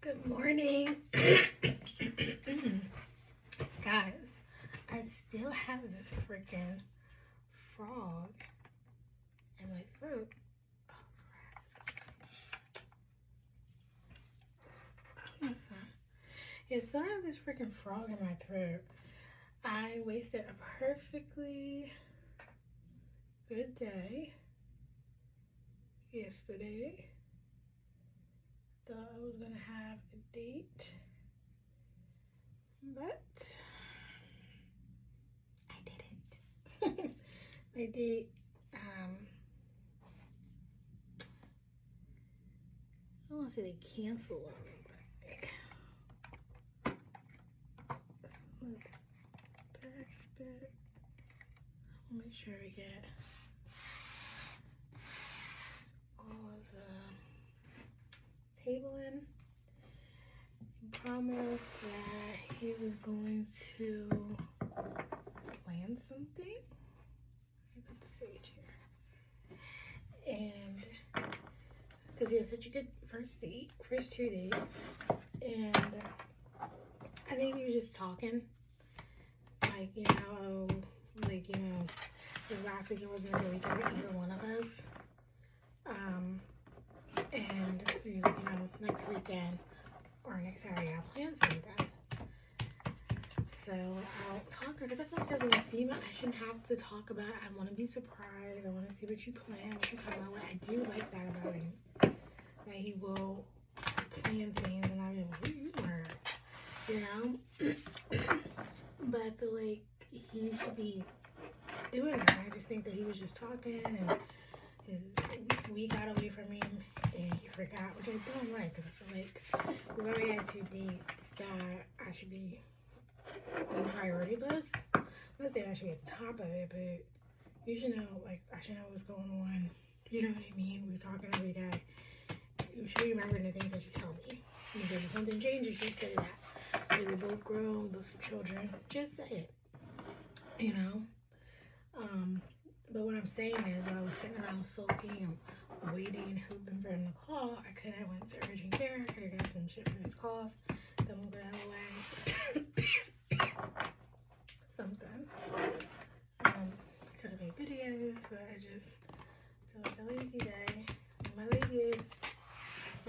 Good morning. Guys, I still have this freaking frog in my throat. Oh, crap. Yeah, still have this freaking frog in my throat. I wasted a perfectly good day yesterday. Thought I was gonna have a date, but I didn't. My date, I don't want to say they canceled on me, but let's move this back a bit. Make sure we get all of the table in. He promised that he was going to plan something. I got the sage here. And because he had such a good first 2 days. And I think he was just talking. Like, last weekend wasn't a good weekend for either one of us. And he was like, next weekend or next Saturday I'll plan something. So I'll talk, because I feel like as a female, I shouldn't have to talk about it. I want to be surprised. I want to see what you plan, what you come out with. I do like that about him. That he will plan things and I'll be like, But I feel like he should be doing that. I just think that he was just talking and we got away from him and he forgot, which I don't like, because I feel like we've already had 2 dates that I should be on the priority list. I'm not saying I should be at the top of it, but you should know, I should know what's going on. You know what I mean? We're talking every day. You should remember the things that you tell me. Because if something changes, just say that. Like, we're both grown, both children. Just say it. But what I'm saying is, while I was sitting around sulking and waiting and hoping for him to call, I could have went to urgent care. I could have got some shit for his cough. Then we'll go the other way. Something. Could have made videos, but I just feel like a lazy day. My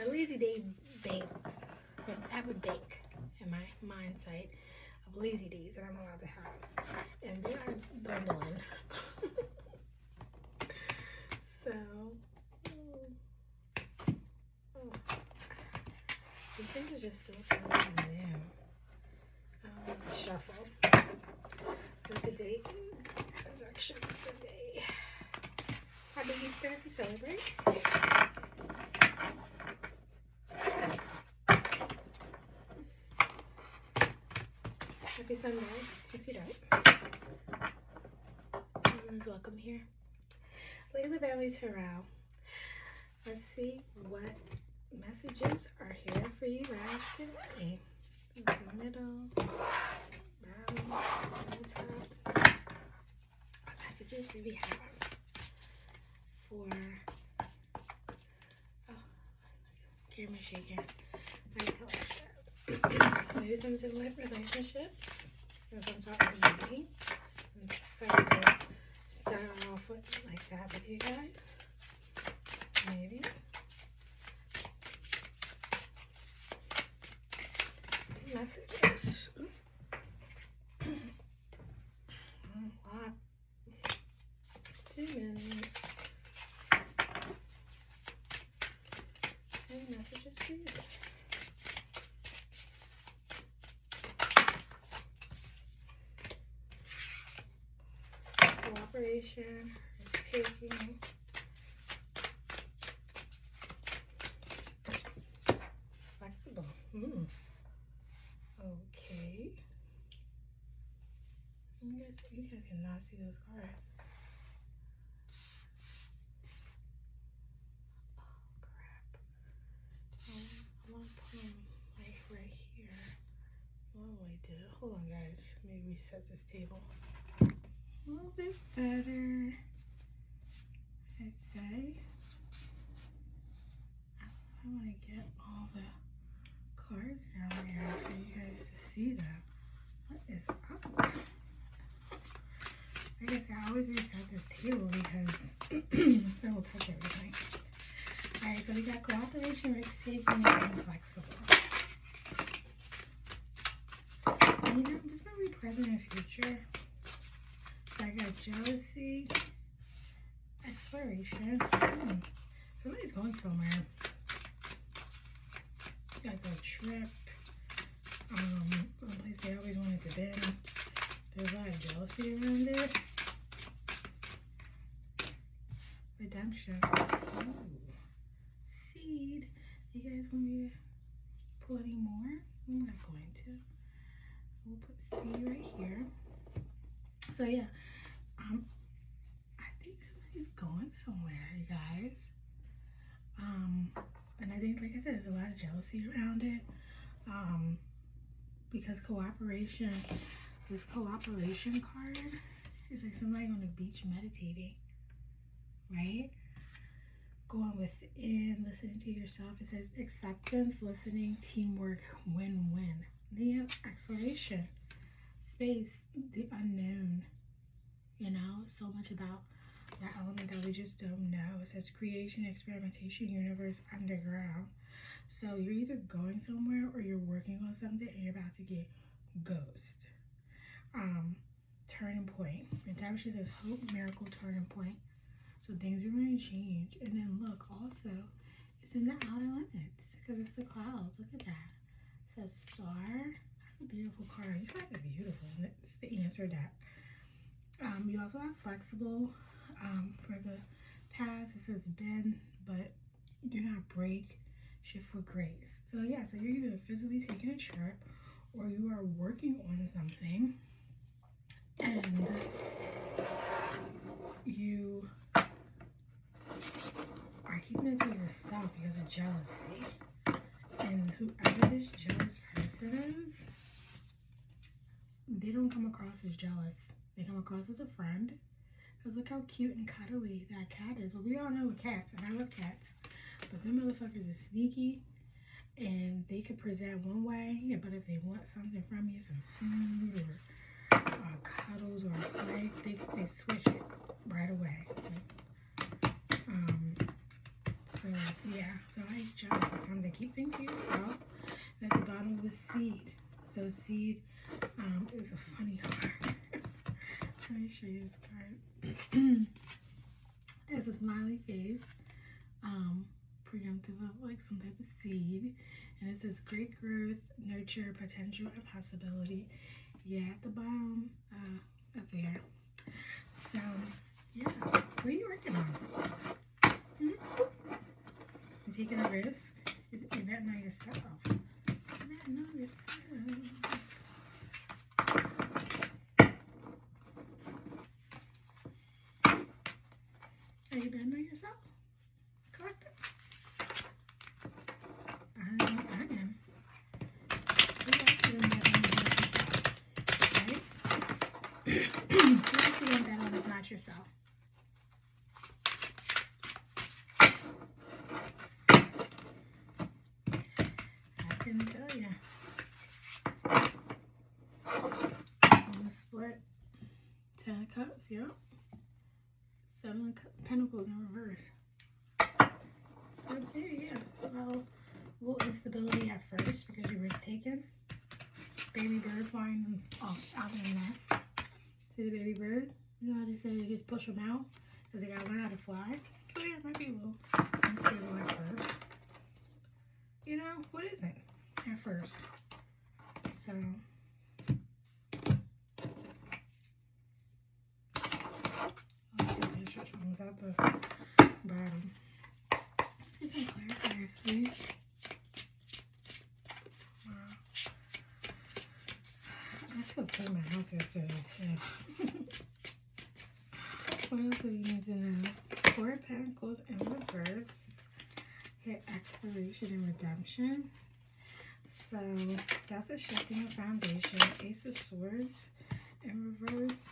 lazy day banks. I have a bank in my mindset of lazy days that I'm allowed to have. And they are dwindling. So, the things are just still so new. The shuffle. And today is Resurrection Sunday. Happy Easter if you celebrate. Happy Sunday if you don't. Everyone's welcome here. Layla Valley Tarot. Let's see what messages are here for you guys today. The middle, bottom, top. What messages do we have for, camera shaking, my collection. Maybe something with relationships, or some sort of dating. So I could start off with like that with you guys. Maybe. Messages. A lot. Too many. Any messages, please? Cooperation is taking. Flexible. Okay. You guys cannot see those cards. Oh crap. I want to put them like right here. What do I do? Hold on, guys. Let me reset this table. A little bit better, I'd say. I want to get all the to see that. What is up? Like I said, I always reset this table because so we'll touch everything. Alright, so we got cooperation, risk-taking, and flexible. And you know, I'm just going to be present and future. So I got jealousy, exploration. Somebody's going somewhere. Got a trip. A place they always wanted to be. There's a lot of jealousy around it. Redemption. Ooh. Seed. You guys want me to pull any more? I'm not going to. We'll put seed right here. So yeah, I think somebody's going somewhere, you guys. And I think, like I said, there's a lot of jealousy around it. Because cooperation, this cooperation card is like somebody on the beach meditating, right? Going within, listening to yourself. It says acceptance, listening, teamwork, win-win. Then you have exploration, space, the unknown. You know, so much about that element that we just don't know. It says creation, experimentation, universe, underground. So you're either going somewhere or you're working on something and you're about to get ghost. Turning point. Redemption says hope, miracle, turning point. So things are going to change. And then look, also, it's in the outer limits because it's the clouds. Look at that. It says star. That's a beautiful card. These cards are beautiful. It's the answer deck. You also have flexible. For the past, it says bend, but do not break. Shift for grace. So yeah, so you're either physically taking a trip or you are working on something and you are keeping it to yourself because of jealousy. And whoever this jealous person is, they don't come across as jealous. They come across as a friend. Because look how cute and cuddly that cat is. But we all know cats, and I love cats. But them motherfuckers is sneaky, and they could present one way, but if they want something from you, some food or cuddles or play, they switch it right away. So yeah, so I jealous of something. Keep things to yourself. At the bottom was seed. So seed is a funny card. Let me show you this card. It's a smiley face. Preemptive of like some type of seed, and it says great growth, nurture, potential, and possibility. Yeah, at the bottom, up there. So yeah, what are you working on? You taking a risk? You're betting on yourself. You're betting on yourself. Are you betting on yourself? Correct. I am. Who else is gonna bet on yourself? Right? Who else you gonna bet on if not yourself? I couldn't tell you. On the split, 10 of Cups, yep. 7 of Pentacles in reverse. So there, yeah. Well, a little instability at first because you risk taking. Baby bird flying off out of the nest. See the baby bird? You know how they say they just push them out because they gotta learn how to fly. So yeah, it might be a little unstable at first. You know, what is it at first? So comes out the bottom. See some clarifiers, please. Wow. I should have cleaned my house yesterday too. What else do you need to know? 4 of Pentacles in reverse. Hit expiration and redemption. So that's a shifting of foundation. Ace of Swords in reverse.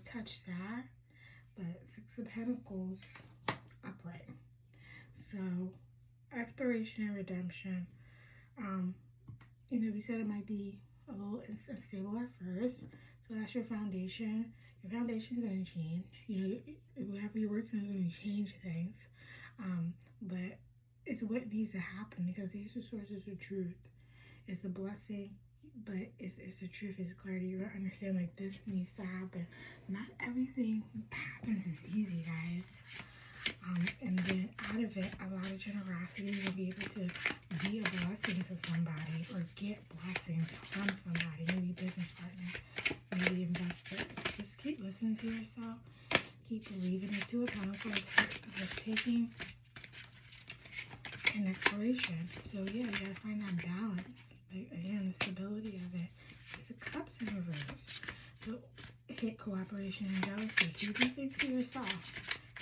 Touch that. But 6 of Pentacles upright. So expiration and redemption. You we said it might be a little unstable at first. So that's your foundation. Your foundation is going to change. Whatever you're working on is going to change things. But it's what needs to happen because these are sources of truth. It's a blessing, but it's the truth, it's clarity. You understand, like, this needs to happen. Not everything happens is easy, guys. And then out of it, a lot of generosity will be able to be a blessing to somebody or get blessings from somebody, maybe business partners, maybe investors. Just keep listening to yourself. Keep believing it to account for risk taking and exploration. So yeah, you gotta find that balance. Like, again, the stability of it. It's a cups in reverse. So hit cooperation and jealousy. Keep these things to yourself.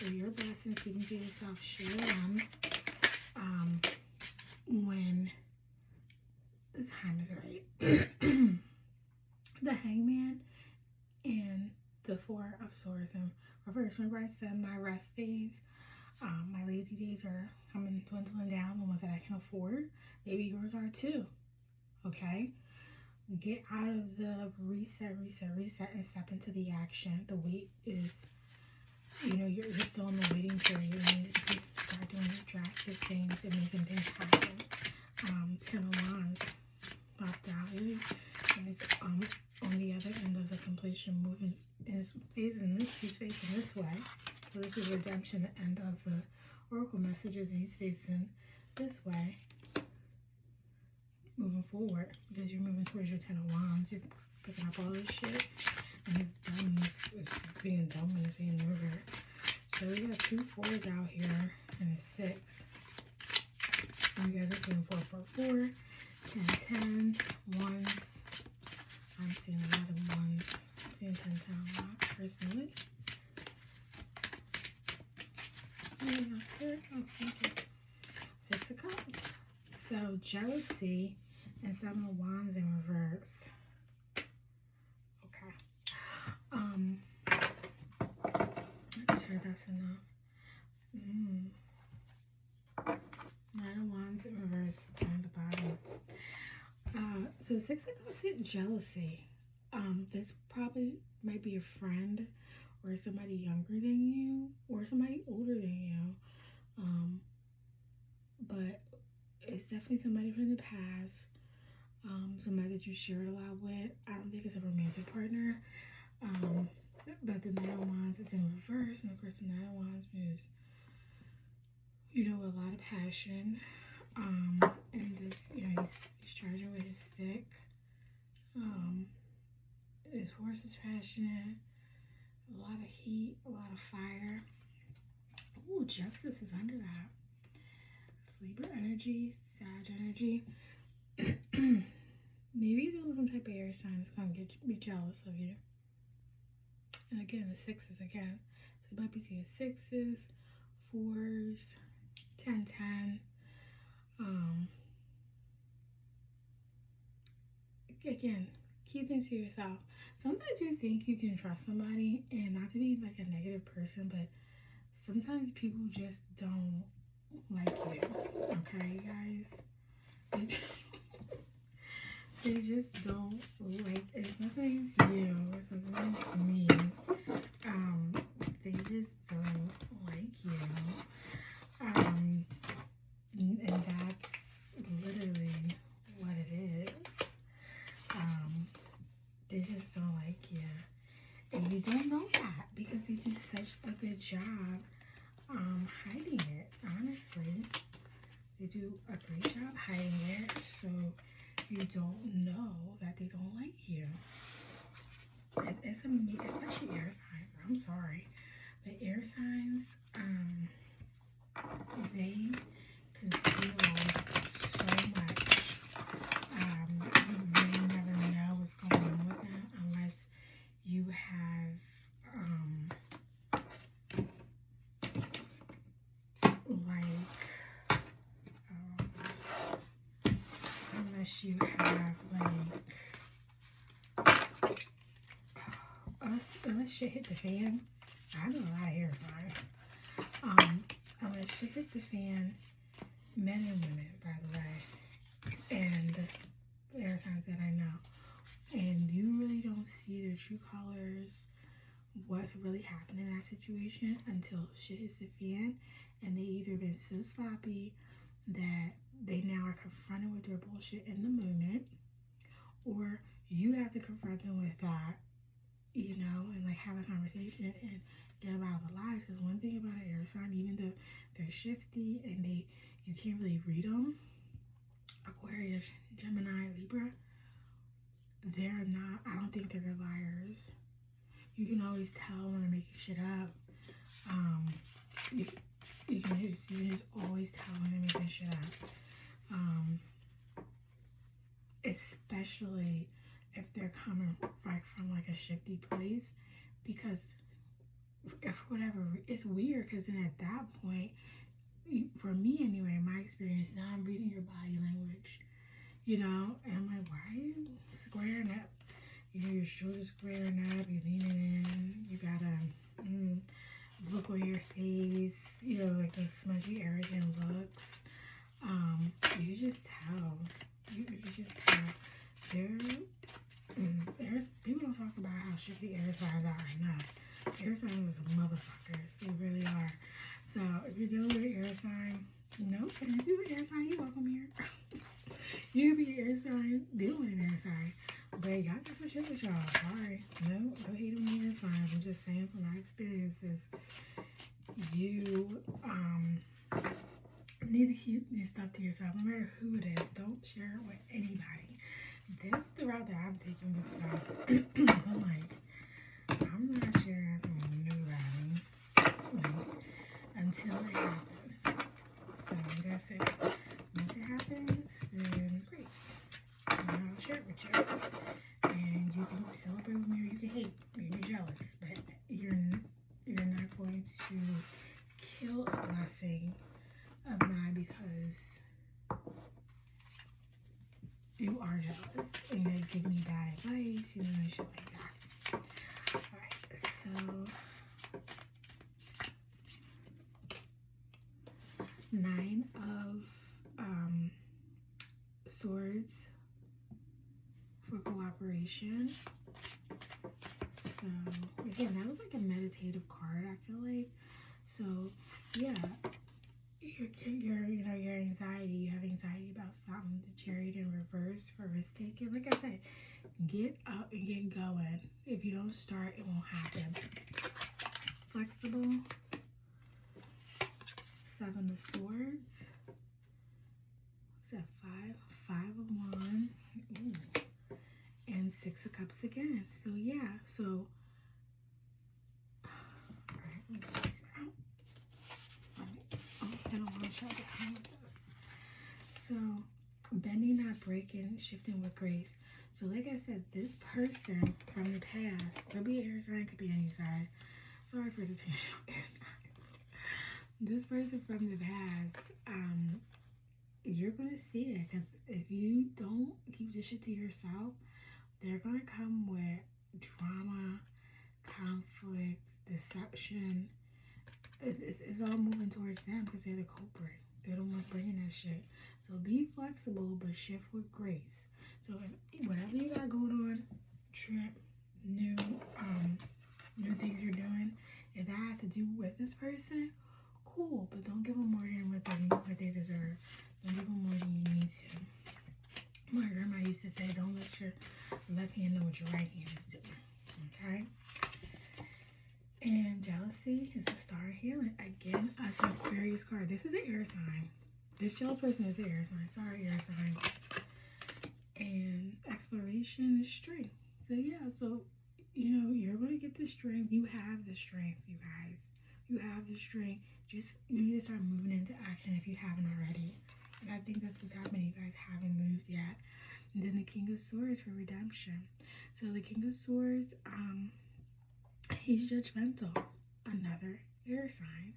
They're your blessings. Keep them to yourself. Share them when the time is right. The Hangman and the Four of Swords in reverse. Remember I said my rest days, my lazy days are coming dwindling down, the ones that I can afford. Maybe yours are too. Okay? Get out of the reset and step into the action. The wait is, you're still in the waiting period. You need to start doing drastic things and making things happen. 10 of Wands popped out, and it's on the other end of the completion, moving. He's facing this way. So this is redemption, the end of the oracle messages, and he's facing this way, moving forward, because you're moving towards your 10 of Wands. You're picking up all this shit, and his dumbness is being done when it's being over. So we got 2 4s out here, and a 6. And you guys are seeing 4 4 4, 10 10, 1s. I'm seeing a lot of 1s. I'm seeing 10 10 a lot, personally. Anything else here? Oh, thank you. 6 of Cups. So jealousy and 7 of Wands in reverse. Okay. I just heard that's enough. 9 of Wands in reverse on the bottom. So 6 of Cups hit jealousy. This probably might be a friend or somebody younger than you or somebody older than you. But it's definitely somebody from the past. Somebody that you shared a lot with. I don't think it's a romantic partner. But the 9 of Wands is in reverse, and of course the 9 of Wands moves, a lot of passion. And this, he's charging with his stick. His horse is passionate. A lot of heat, a lot of fire. Ooh, Justice is under that. It's Libra energy, Sag energy. Maybe you're some type of air sign that's going to be jealous of you. And again, the 6s again. So you might be seeing 6s, 4s, 10 10. Again, keep things to yourself. Sometimes you think you can trust somebody, and not to be like a negative person, but sometimes people just don't like you. Okay, guys? They just don't like, it's nothing against you, it's nothing against me. They just don't like you. And that's literally what it is. They just don't like you. And you don't know that because they do such a good job hiding it, honestly. They do a great job hiding it, so you don't know that they don't like you. It's amazing, especially air signs. I'm sorry, but air signs, they conceal so much. You really never know what's going on with them unless you have unless you have unless shit hit the fan. I know a lot of air signs. Unless shit hit the fan, men and women, by the way, and air signs that I know. And you really don't see their true colors, what's really happening in that situation until shit hits the fan and they either been so sloppy that they now are confronted with their bullshit in the moment, or you have to confront them with that, you know, and like have a conversation and get them out of the lies. Because one thing about an air sign, even though they're shifty and you can't really read them, Aquarius, Gemini, Libra, they're not, I don't think they're good liars. You can always tell when they're making shit up. You can just always tell when they're making shit up. Especially if they're coming like from like a shifty place, because if whatever, it's weird because then at that point, for me anyway, in my experience, now I'm reading your body language, you know, and I'm like, why are you squaring up? You know, your shoulders squaring up, you're leaning in, you gotta look on your face, you know, like those smudgy, arrogant looks. You just tell. You just tell. There's people don't talk about how shifty air signs are enough. Air signs are motherfuckers. They really are. So if you're dealing with an air sign, no, if you're an air sign, you're welcome here. You can be an air sign, dealing with an air sign. But y'all got some shit with y'all. Sorry. No, don't hate on the air signs. I'm just saying from my experiences, you need to keep this stuff to yourself, no matter who it is. Don't share it with anybody. This is the route that I'm taking with stuff. I'm like, I'm not sharing it with nobody, like, until it happens. So that's it. Once it happens, then great. And I'll share it with you. And you can celebrate with me or you can hate. Maybe you're jealous. But you're not going to kill a blessing of mine because you are jealous and you're giving me bad advice, you know, and shit like that. Alright, so 9 of Swords for cooperation. So again, that was like a meditative card, I feel like. So yeah, your anxiety, you have anxiety about something, the Chariot in reverse for risk taking. Like I said, get up and get going. If you don't start, it won't happen. Flexible. 7 of Swords. What's that? 5 of Wands. Ooh. And 6 of Cups again. So yeah, so alright, let me get this out. I don't want to try to get home with this. So bending, not breaking, shifting with grace. So like I said, this person from the past, could be air sign, could be any sign. Sorry for the tension air signs. This person from the past, you're gonna see it, because if you don't keep this shit to yourself, they're gonna come with drama, conflict, deception. It's all moving towards them because they're the culprit. They're the ones bringing that shit. So be flexible, but shift with grace. So whatever you got going on, trip, new things you're doing, if that has to do with this person, cool. But don't give them more than what they deserve. Don't give them more than you need to. My grandma used to say, don't let your left hand know what your right hand is doing. Okay? And jealousy is a star of healing. Again, us an Aquarius card. This is an air sign. This jealous person is an air sign. Sorry, air sign. And exploration is strength. So yeah, so you know, you're gonna get the strength. You have the strength, you guys. You have the strength. Just you need to start moving into action if you haven't already. And I think that's what's happening. You guys haven't moved yet. And then the King of Swords for redemption. So the King of Swords, he's judgmental. Another air sign.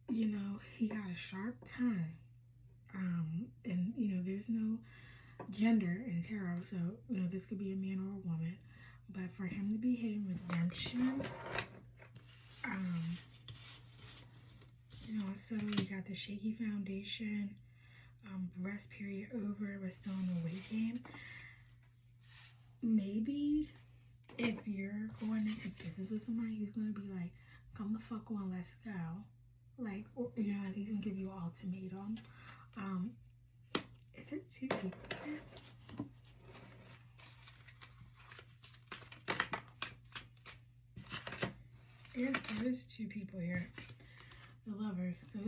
You know, he got a sharp tongue. And you know, there's no gender in tarot, so you know, this could be a man or a woman. But for him to be hidden with redemption, you know, so you got the shaky foundation, rest period over but still in the weight gain, maybe if you're going into business with somebody, he's going to be like, come the fuck on, let's go. Like, or, you know, he's going to give you an ultimatum. Is it 2 people here? Yes, there is 2 people here. The lovers. So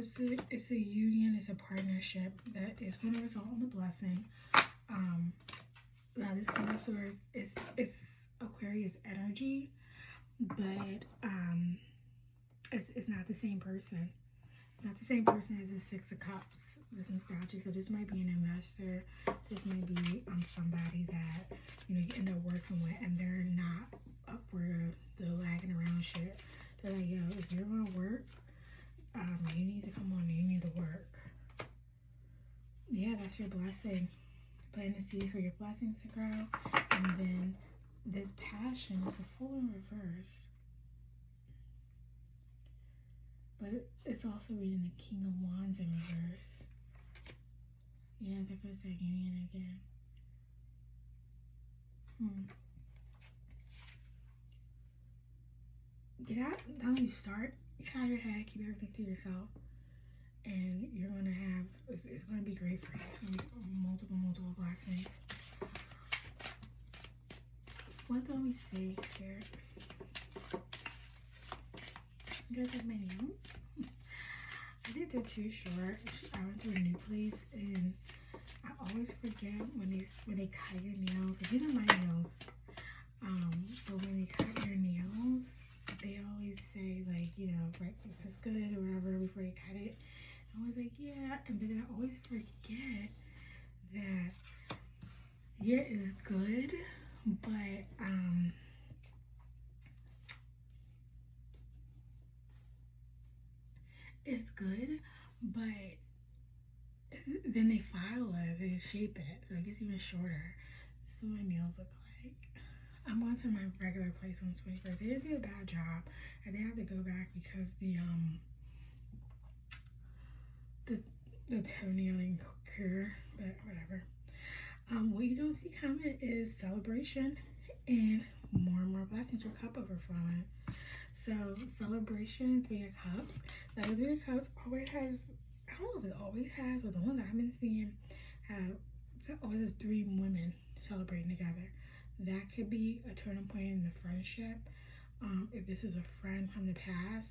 it's a union, it's a partnership that is going to result in a blessing. Now this King of Swords is Aquarius energy, but it's not the same person. It's not the same person as the Six of Cups. This nostalgic. So this might be an investor. This might be somebody that you end up working with, and they're not up for the lagging around shit. They're like, yo, if you're gonna work, you need to come on. You need to work. Yeah, that's your blessing. Planting the seed for your blessings to grow, and then this passion is a Fool in reverse. But it's also reading the King of Wands in reverse. Yeah, there goes that union again. Get out, don't you start, get out of your head, keep everything to yourself. And you're going to have, it's going to be great for you. It's going to be multiple blessings. What don't we say, Spirit? You guys have my nails? I think they're too short. I went to a new place and I always forget when they cut your nails. Like, these are my nails. But when they cut your nails, they always say like, you know, right, that's good or whatever before they cut it. I was like, yeah, but then I always forget that yeah is good, but it's good, but then they file it, they shape it, so it gets even shorter. This is what my nails look like. I'm going to my regular place on the 21st. They did do a bad job, and they have to go back because the toenail didn't cure, but whatever. What you don't see coming is celebration and more blessings. Your cup overflowing. So celebration, 3 of Cups. Now the 3 of Cups always has, I don't know if it always has, but the one that I've been seeing always has 3 women celebrating together. That could be a turning point in the friendship. If this is a friend from the past,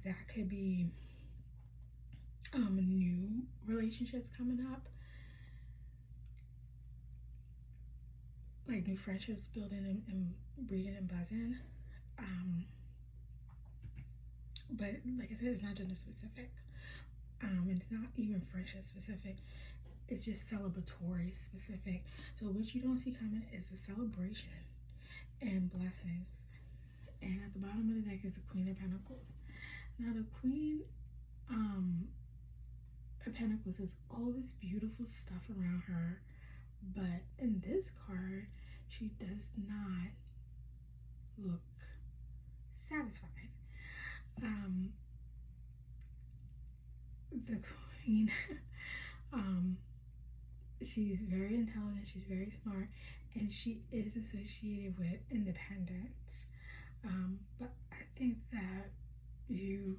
that could be new relationships coming up, like new friendships building and breeding and buzzing. But like I said, it's not gender specific, and it's not even friendship specific. It's just celebratory specific. So what you don't see coming is a celebration and blessings. And at the bottom of the deck is the Queen of Pentacles. Now the Queen of Pentacles has all this beautiful stuff around her, but in this card, she does not look satisfied. The Queen, she's very intelligent, she's very smart, and she is associated with independence. But I think that you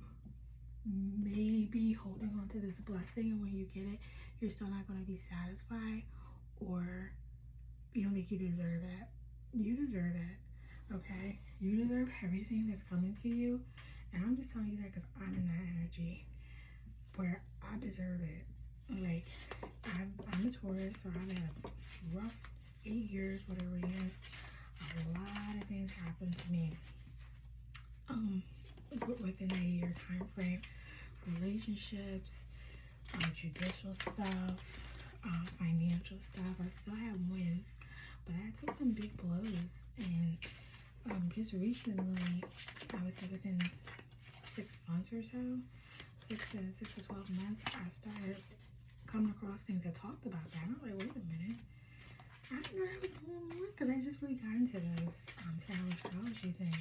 may be holding on to this blessing, and when you get it, you're still not going to be satisfied, or you don't think you deserve it. You deserve it, okay? You deserve everything that's coming to you, and I'm just telling you that because I'm in that energy where I deserve it. Like, I'm a Taurus, so I've had a rough 8 years, whatever it is. A lot of things happened to me within a year time frame. Relationships, judicial stuff, financial stuff. I still have wins, but I took some big blows, and just recently, I would say within 6 months or so, 6 to 12 months, I started coming across things that talked about that. I'm like, wait a minute, I didn't know that was going on, because I just really got into this tarot astrology thing.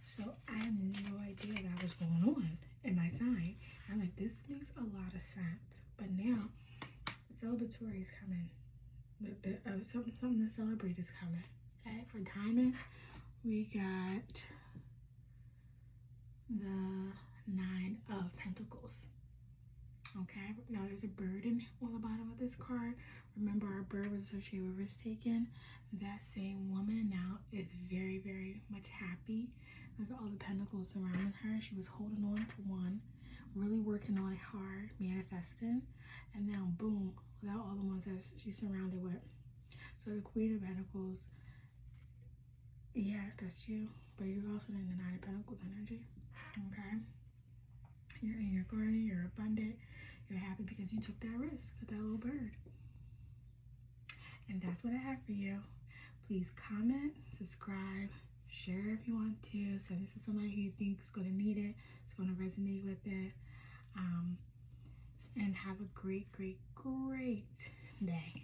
So I had no idea that was going on in my sign. I'm like, this makes a lot of sense. But now celebratory is coming. Something to celebrate is coming. Okay, for Diamond, we got the 9 of Pentacles. Okay, now there's a bird on the bottom of this card. Remember, our bird was associated with risk taking. That same woman now is very, very much happy. Look at all the pentacles surrounding her. She was holding on to one, really working on it hard, manifesting, and now boom, look at all the ones that she's surrounded with. So the Queen of Pentacles, yeah, that's you, but you're also in the 9 of Pentacles energy. Okay, you're in your garden, you're abundant, you're happy because you took that risk with that little bird. And that's what I have for you. Please comment, subscribe, share if you want to, send this to somebody who you think is going to need it, is going to resonate with it, and have a great, great, great day.